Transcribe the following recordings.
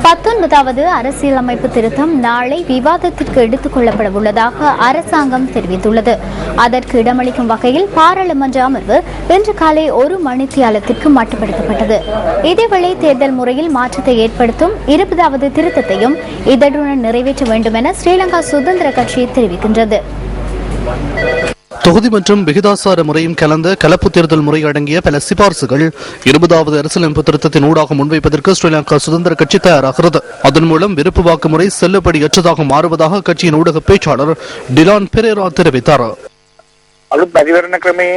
19வது அரசியலமைப்பு திருத்தம் நாளை விவாதத்திற்கு எடுத்துக் கொள்ளப்பட உள்ளதாக அரசாங்கம் தெரிவித்துள்ளது. அதற்கு இடமளிக்கும் வகையில் பாராளுமன்ற அமர்வு இன்று காலை 1 மணித்தியாலத்திற்கு மட்டுப்படுத்தப்பட்டது. இதேவேளை தேர்தல் முறையில் மாற்றத்தை ஏற்படுத்தும் 20வது திருத்தத்தையும் இதனுடன் நிறைவேற்ற வேண்டும் என ஸ்ரீலங்கா சுதந்திர கட்சி தெரிவிக்கின்றது. தொகுதி மற்றும் விகிதாசார முறையும் கலந்த கலப்பு தேர்தல் முறை அடங்கிய பல சிபார்சுகள் 20வது அரசியலமைப்பு திருத்தத்தின் ஊடாக முன்வைப்பதற்கு ஸ்ரீலங்கா சுதந்திர கட்சி தயாராகிறது. அதன் மூலம் விருப்பு வாக்கு முறை செல்லுபடியற்றதாக மாறுவதாக கட்சியின் ஊடக பேச்சாளர் டிலான் பெரேரா தெரிவித்தார்.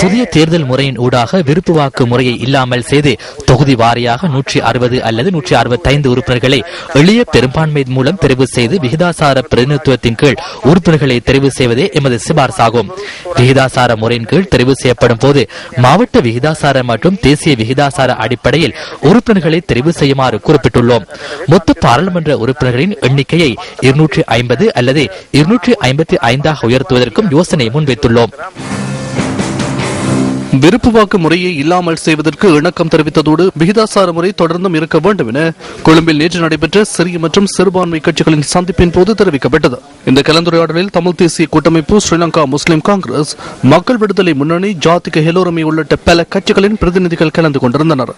புதிய தேர்தல் முறையின் ஊடாக விருப்பு வாக்கு முறையை இல்லாமல் செய்து தொகுதி வாரியாக 160 அல்லது 165 உறுப்பினர்களை எளிய பெரும்பான்மை மூலம் தெரிவு செய்து விகிதாசார பிரதிநிதித்துவத்தின் கீழ் உறுப்பினர்களை தெரிவு செய்வதே எமது சிபார்சாகும். விகிதாசார முறையின் கீழ் தெரிவு செய்யப்படும் போது மாவட்ட விகிதாசார மற்றும் தேசிய விகிதாசார அடிப்படையில் உறுப்பினர்களை தெரிவு செய்யுமாறு குறிப்பிட்டுள்ளோம். மொத்த பாராளுமன்ற உறுப்பினர்களின் எண்ணிக்கையை 250 அல்லது 255 உயர்த்துவதற்கும் யோசனை முன்வைத்துள்ளோம். விருப்பு வாக்கு முறையை இல்லாமல் செய்வதற்கு இணக்கம் தெரிவித்ததோடு விகிதாசார முறை தொடர்ந்தும் இருக்க வேண்டும் என கொழும்பில் நேற்று நடைபெற்ற சிறிய மற்றும் சிறுபான்மை கட்சிகளின் சந்திப்பின் போது தெரிவிக்கப்பட்டது. இந்த கலந்துரையாடலில் தமிழ் தேசிய கூட்டமைப்பு, ஸ்ரீலங்கா முஸ்லிம் காங்கிரஸ், மக்கள் விடுதலை முன்னணி, ஜாதிக ஹெலோரமி உள்ளிட்ட பல கட்சிகளின் பிரதிநிதிகள் கலந்து கொண்டிருந்தனர்.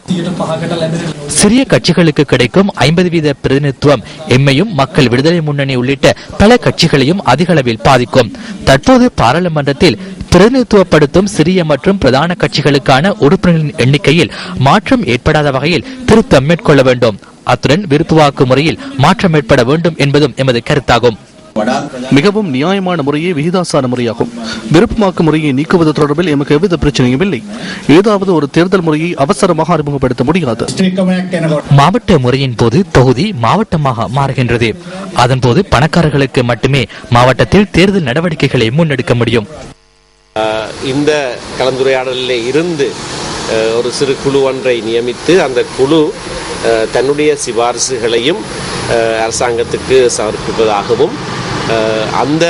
சிறிய கட்சிகளுக்கு கிடைக்கும் 50% பிரதிநிதித்துவம் எம்மையும் மக்கள் விடுதலை முன்னணி உள்ளிட்ட பல கட்சிகளையும் அதிக அளவில் பாதிக்கும். தற்போது பாராளுமன்றத்தில் பிரதிநிதித்துவப்படுத்தும் சிறிய மற்றும் பிரதான கட்சிகளுக்கான உறுப்பினர்களின் எண்ணிக்கையில் மாற்றம் ஏற்படாத வகையில் திருத்தம் மேற்கொள்ள வேண்டும். அத்துடன் விருப்பு வாக்கு முறையில் மாற்றம் ஏற்பட வேண்டும் என்பதும் எமது கருத்தாகும். மிகவும் நியாயமான முறையே விகிதாசார முறையாகும். விருப்பு வாக்கு முறையை நீக்குவது தொடர்பில் எமக்கு எவ்வித பிரச்சனையும் இல்லை. ஏதாவது ஒரு தேர்தல் முறையை அவசரமாக அறிமுகப்படுத்த முடியாது. மாவட்ட முறையின் போது தொகுதி மாவட்டமாக மாறுகின்றது. அதன் போது பணக்காரர்களுக்கு மட்டுமே மாவட்டத்தில் தேர்தல் நடவடிக்கைகளை முன்னெடுக்க முடியும். இந்த கலந்துரையாடலில் இருந்து ஒரு சிறு குழு ஒன்றை நியமித்து அந்த குழு தன்னுடைய சிபாரிசுகளையும் அரசாங்கத்துக்கு சமர்ப்பிப்பதாகவும் அந்த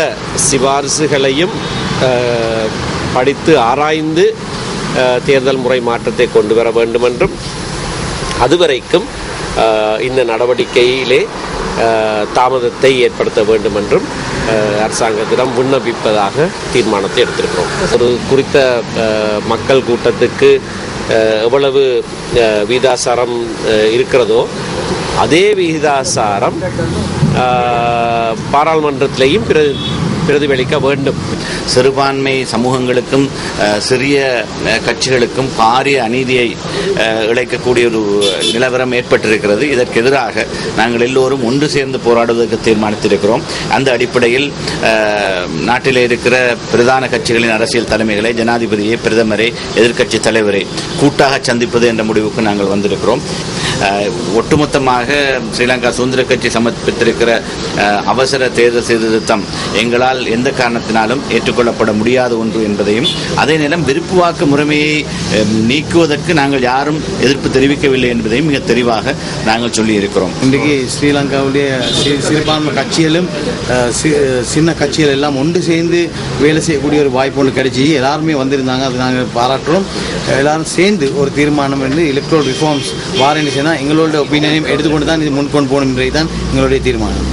சிபாரிசுகளையும் படித்து ஆராய்ந்து தேர்தல் முறை மாற்றத்தை கொண்டு வர வேண்டும் என்றும் அதுவரைக்கும் இந்த நடவடிக்கையிலே தாமதத்தை ஏற்படுத்த வேண்டும் என்றும் அரசாங்கத்திடம் விண்ணப்பிப்பதாக தீர்மானத்தை எடுத்திருக்கிறோம். ஒரு குறித்த மக்கள் கூட்டத்துக்கு எவ்வளவு விகிதாசாரம் இருக்கிறதோ அதே விகிதாசாரம் பாராளுமன்றத்திலேயும் பிரதிபலிக்க வேண்டும். சிறுபான்மை சமூகங்களுக்கும் சிறிய கட்சிகளுக்கும் பாரிய அநீதியை இழைக்கக்கூடிய ஒரு நிலவரம் ஏற்பட்டிருக்கிறது. இதற்கு எதிராக நாங்கள் எல்லோரும் ஒன்று சேர்ந்து போராடுவதற்கு தீர்மானித்திருக்கிறோம். அந்த அடிப்படையில் நாட்டில் இருக்கிற பிரதான கட்சிகளின் அரசியல் தலைமைகளை, ஜனாதிபதியை, பிரதமரை, எதிர்க்கட்சி தலைவரை கூட்டாக சந்திப்பது என்ற முடிவுக்கு நாங்கள் வந்திருக்கிறோம். ஒட்டுமொத்தமாக ஸ்ரீலங்கா சுதந்திர கட்சி சமர்ப்பித்திருக்கிற அவசர தேர்தல் சீர்திருத்தம் எங்களால் எந்த காரணத்தினாலும் ஏற்றுக்கொள்ளப்பட முடியாத ஒன்று என்பதையும், அதே நேரம் விருப்பு வாக்கு முறைமையை நீக்குவதற்கு நாங்கள் யாரும் எதிர்ப்பு தெரிவிக்கவில்லை என்பதையும் மிக தெளிவாக நாங்கள் சொல்லி இருக்கிறோம். இன்றைக்கு ஸ்ரீலங்காவுடைய சிறுபான்மை கட்சிகளும் சின்ன கட்சிகள் எல்லாம் ஒன்று சேர்ந்து வேலை செய்யக்கூடிய ஒரு வாய்ப்பு ஒன்று கிடைச்சி எல்லாருமே வந்திருந்தாங்க. அது நாங்கள் பாராட்டுறோம். எல்லாரும் சேர்ந்து ஒரு தீர்மானம் வந்து எலக்ட்ரல் ரிஃபார்ம்ஸ் வாரண்டி எங்களோட ஒப்பீனியனையும் எடுத்துக்கொண்டு தான் இது முன்கொண்டு போகணும் என்பதுதான் எங்களுடைய தீர்மானம்.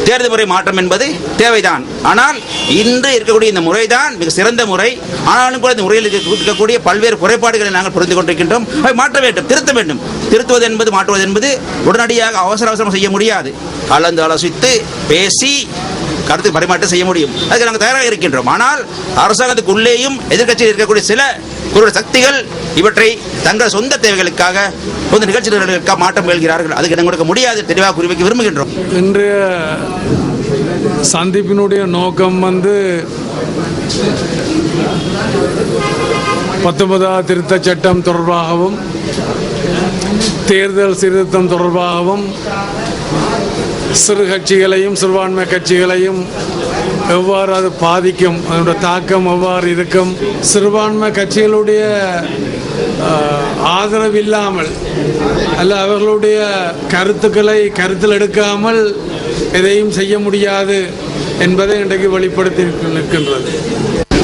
தேர்தல் முறை மாற்றம் என்பது தேவைதான். ஆனால் இன்று இருக்கக்கூடிய இந்த முறைதான் மிக சிறந்த முறை. ஆனாலும் கூட இந்த முறையில் இருக்கக்கூடிய பல்வேறு குறைபாடுகளை நாங்கள் புரிந்து கொண்டிருக்கின்றோம். அவை மாற்ற வேண்டும், திருத்த வேண்டும். திருத்துவது என்பது, மாற்றுவது என்பது உடனடியாக அவசரம் செய்ய முடியாது. கலந்து ஆலோசித்து பேசி கருத்து பரிமாற்றம் செய்ய முடியும். அதுக்கு நாங்கள் தயாராக இருக்கின்றோம். ஆனால் அரசாங்கத்துக்குள்ளேயும் எதிர்க்கட்சியில் இருக்கக்கூடிய சில குரல் சக்திகள் இவற்றை தங்கள் சொந்த தேவைகளுக்காக சொந்த நிகழ்ச்சிகளுக்காக மாற்றம் முயல்கிறார்கள். அதுக்கு இடம் கொடுக்க முடியாது. தெளிவாக குறிப்பிக்க விரும்புகின்றோம். இன்றைய சந்திப்பினுடைய நோக்கம் 19வது திருத்த சட்டம் தொடர்பாகவும் தேர்தல் சீர்திருத்தம் தொடர்பாகவும் சிறு கட்சிகளையும் சிறுபான்மை கட்சிகளையும் எவ்வாறு அது பாதிக்கும், அதனுடைய தாக்கம் எவ்வாறு இருக்கும், சிறுபான்மை கட்சிகளுடைய ஆதரவு இல்லாமல் அல்ல அவர்களுடைய கருத்துக்களை கருத்தில் எடுக்காமல் எதையும் செய்ய முடியாது என்பதை இன்றைக்கு வெளிப்படுத்தி நிற்கின்றது.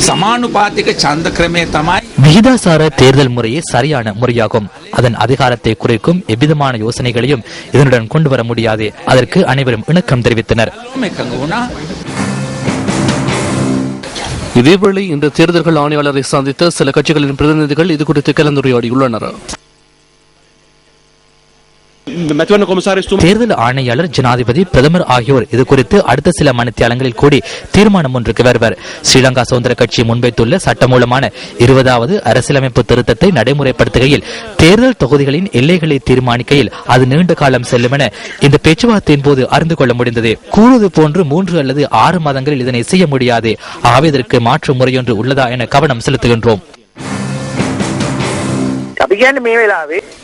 සමානුපාතික ඡන්ද ක්‍රමය තමයි விகிதாசார தேர்தல் முறையே சரியான முறையாகும். அதன் அதிகாரத்தை குறைக்கும் எவ்விதமான யோசனைகளையும் இதனுடன் கொண்டு வர முடியாது. அதற்கு அனைவரும் இணக்கம் தெரிவித்தனர். இதேவேளை இந்த தேர்தல்கள் ஆணையாளரை சந்தித்த சில கட்சிகளின் பிரதிநிதிகள் இது குறித்து கலந்துரையாடியுள்ளனர். தேர்தல் ஆணையாளர், ஜனாதிபதி, பிரதமர் ஆகியோர் இது குறித்து அடுத்த சில மணித்தியாலங்களில் கூடி தீர்மானம் ஒன்றுக்கு வருவர். ஸ்ரீலங்கா சுதந்திர கட்சி முன்வைத்துள்ள சட்டமூலமான 20வது அரசியலமைப்பு திருத்தத்தை நடைமுறைப்படுத்துகையில் தேர்தல் தொகுதிகளின் எல்லைகளை தீர்மானிக்கையில் அது நீண்ட காலம் செல்லும் என இந்த பேச்சுவார்த்தையின் போது அறிந்து கொள்ள முடிந்தது. கூறுவது போன்று 3 அல்லது 6 மாதங்களில் இதனை செய்ய முடியாது. ஆகவே இதற்கு மாற்று முறையொன்று உள்ளதா என கவனம் செலுத்துகின்றோம்.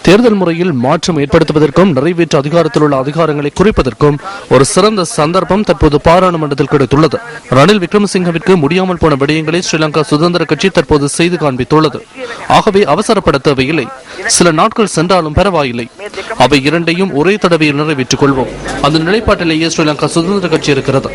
தேர்தல் முறையில் மாற்றம் ஏற்படுத்துவதற்கும் நிறைவேற்று அதிகாரத்தில் உள்ள அதிகாரங்களை குறைப்பதற்கும் ஒரு சிறந்த சந்தர்ப்பம் தற்போது பாராளுமன்றத்தில் கிடைத்துள்ளது. ரணில் விக்ரமசிங்கவிற்கு முடியாமல் போன விடயங்களை ஸ்ரீலங்கா சுதந்திர கட்சி தற்போது செய்து காண்பித்துள்ளது. ஆகவே அவசரப்பட தேவையில்லை. சில நாட்கள் சென்றாலும் பரவாயில்லை. அவை இரண்டையும் ஒரே தடவையில் நிறைவேற்றிக் கொள்வோம். அந்த நிலைப்பாட்டிலேயே ஸ்ரீலங்கா சுதந்திர கட்சி இருக்கிறது.